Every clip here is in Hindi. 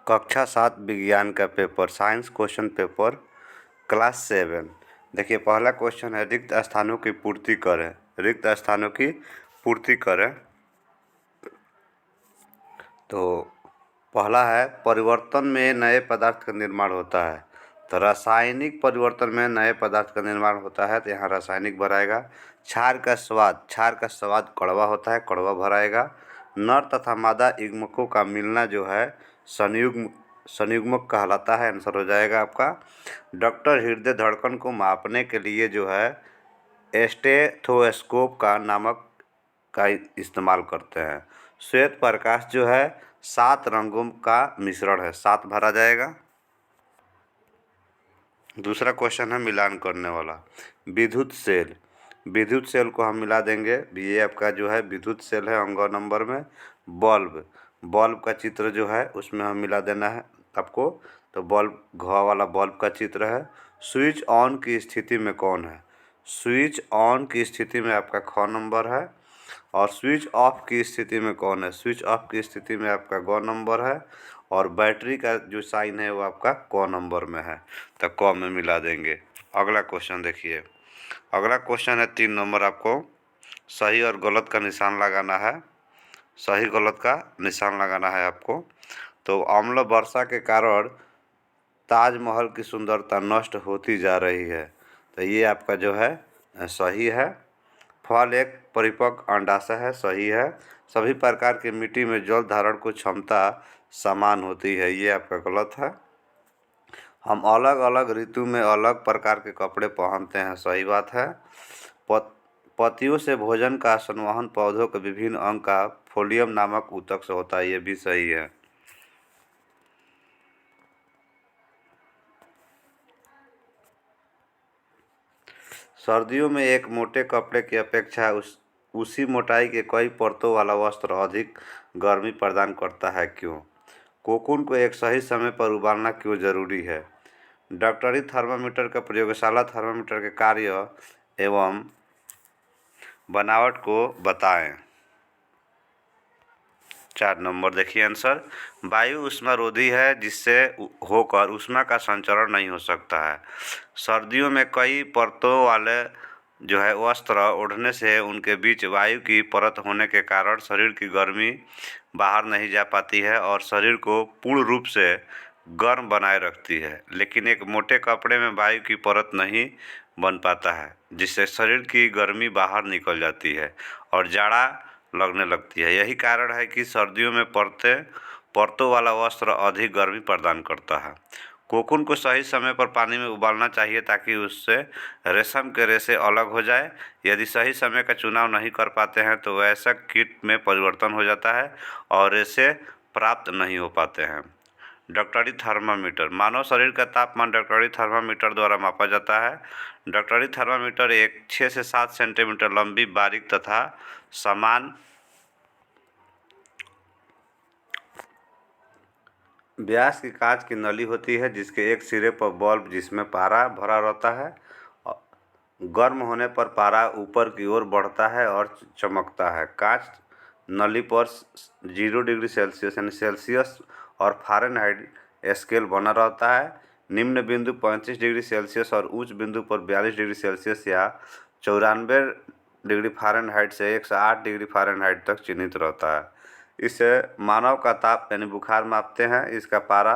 कक्षा 7 विज्ञान का paper science question paper class 7। देखिए पहला क्वेश्चन है रिक्त स्थानों की पूर्ति करें। रिक्त स्थानों की पूर्ति करें तो पहला है परिवर्तन में नए पदार्थ का निर्माण होता है। तो रासायनिक परिवर्तन में नए पदार्थ का निर्माण होता है तो यहाँ रासायनिक भराएगा। क्षार का स्वाद कड़वा होता है, कड़वा भराएगा। नर तथा मादा युग्मकों का मिलना जो है संयुग्मक कहलाता है, आंसर हो जाएगा आपका। डॉक्टर हृदय धड़कन को मापने के लिए जो है स्टेथोस्कोप का नामक का इस्तेमाल करते हैं। श्वेत प्रकाश जो है 7 रंगों का मिश्रण है, 7 भरा जाएगा। दूसरा क्वेश्चन है मिलान करने वाला। विद्युत सेल को हम मिला देंगे। ये आपका जो है विद्युत सेल है अंग नंबर में। बल्ब का चित्र जो है उसमें हम मिला देना है आपको। तो बल्ब घ वाला बल्ब का चित्र है। स्विच ऑन की स्थिति में कौन है? स्विच ऑन की स्थिति में आपका ख नंबर है। और स्विच ऑफ की स्थिति में कौन है? स्विच ऑफ की स्थिति में आपका ग नंबर है। और बैटरी का जो साइन है वो आपका क नंबर में है, तो क में मिला देंगे। अगला क्वेश्चन देखिए। अगला क्वेश्चन है 3 नंबर। आपको सही और गलत का निशान लगाना है। सही गलत का निशान लगाना है आपको। तो अम्ल वर्षा के कारण ताजमहल की सुंदरता नष्ट होती जा रही है, तो ये आपका जो है सही है। फल एक परिपक्व अंडाशय है, सही है। सभी प्रकार की मिट्टी में जल धारण को क्षमता समान होती है, ये आपका गलत है। हम अलग अलग ऋतु में अलग प्रकार के कपड़े पहनते हैं, सही बात है। पत्तियों से भोजन का संवहन पौधों के विभिन्न अंग का फोलियम नामक ऊतक से होता है, ये भी सही है। सर्दियों में एक मोटे कपड़े की अपेक्षा उसी मोटाई के कई परतों वाला वस्त्र अधिक गर्मी प्रदान करता है, क्यों? कोकून को एक सही समय पर उबालना क्यों जरूरी है? डॉक्टरी थर्मामीटर का प्रयोगशाला थर्मामीटर के कार्य एवं बनावट को बताएं। 4 नंबर देखिए आंसर। वायु ऊष्मारोधी है, जिससे होकर ऊष्मा का संचरण नहीं हो सकता है। सर्दियों में कई परतों वाले जो है वस्त्र ओढ़ने से उनके बीच वायु की परत होने के कारण शरीर की गर्मी बाहर नहीं जा पाती है और शरीर को पूर्ण रूप से गर्म बनाए रखती है। लेकिन एक मोटे कपड़े में वायु की परत नहीं बन पाता है, जिससे शरीर की गर्मी बाहर निकल जाती है और जाड़ा लगने लगती है। यही कारण है कि सर्दियों में परतों वाला वस्त्र अधिक गर्मी प्रदान करता है। कोकून को सही समय पर पानी में उबालना चाहिए ताकि उससे रेशम के रेशे अलग हो जाए। यदि सही समय का चुनाव नहीं कर पाते हैं तो वैसा कीट में परिवर्तन हो जाता है और रेशे प्राप्त नहीं हो पाते हैं। डॉक्टरी थर्मामीटर। मानव शरीर का तापमान डॉक्टरी थर्मामीटर द्वारा मापा जाता है। डॉक्टरी थर्मामीटर एक 6 से 7 सेंटीमीटर लंबी, बारीक तथा समान व्यास की कांच की नली होती है, जिसके एक सिरे पर बल्ब जिसमें पारा भरा रहता है। गर्म होने पर पारा ऊपर की ओर बढ़ता है और चमकता है। कांच नली पर 0 डिग्री सेल्सियस यानी सेल्सियस और फ़ारेनहाइट स्केल बना रहता है। निम्न बिंदु 35 डिग्री सेल्सियस और उच्च बिंदु पर 42 डिग्री सेल्सियस या 94 डिग्री फ़ारेनहाइट से 108 डिग्री फ़ारेनहाइट तक चिन्हित रहता है। इससे मानव का ताप यानी बुखार मापते हैं। इसका पारा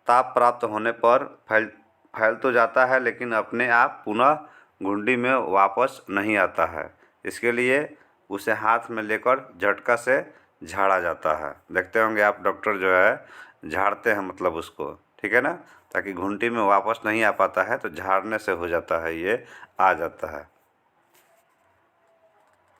ताप प्राप्त होने पर फैल तो जाता है, लेकिन अपने आप पुनः घुंडी में वापस नहीं आता है। इसके लिए उसे हाथ में लेकर झटका से झाड़ा जाता है। देखते होंगे आप, डॉक्टर जो है झाड़ते हैं, मतलब उसको, ठीक है ना, ताकि घुंडी में वापस नहीं आ पाता है, तो झाड़ने से हो जाता है, ये आ जाता है।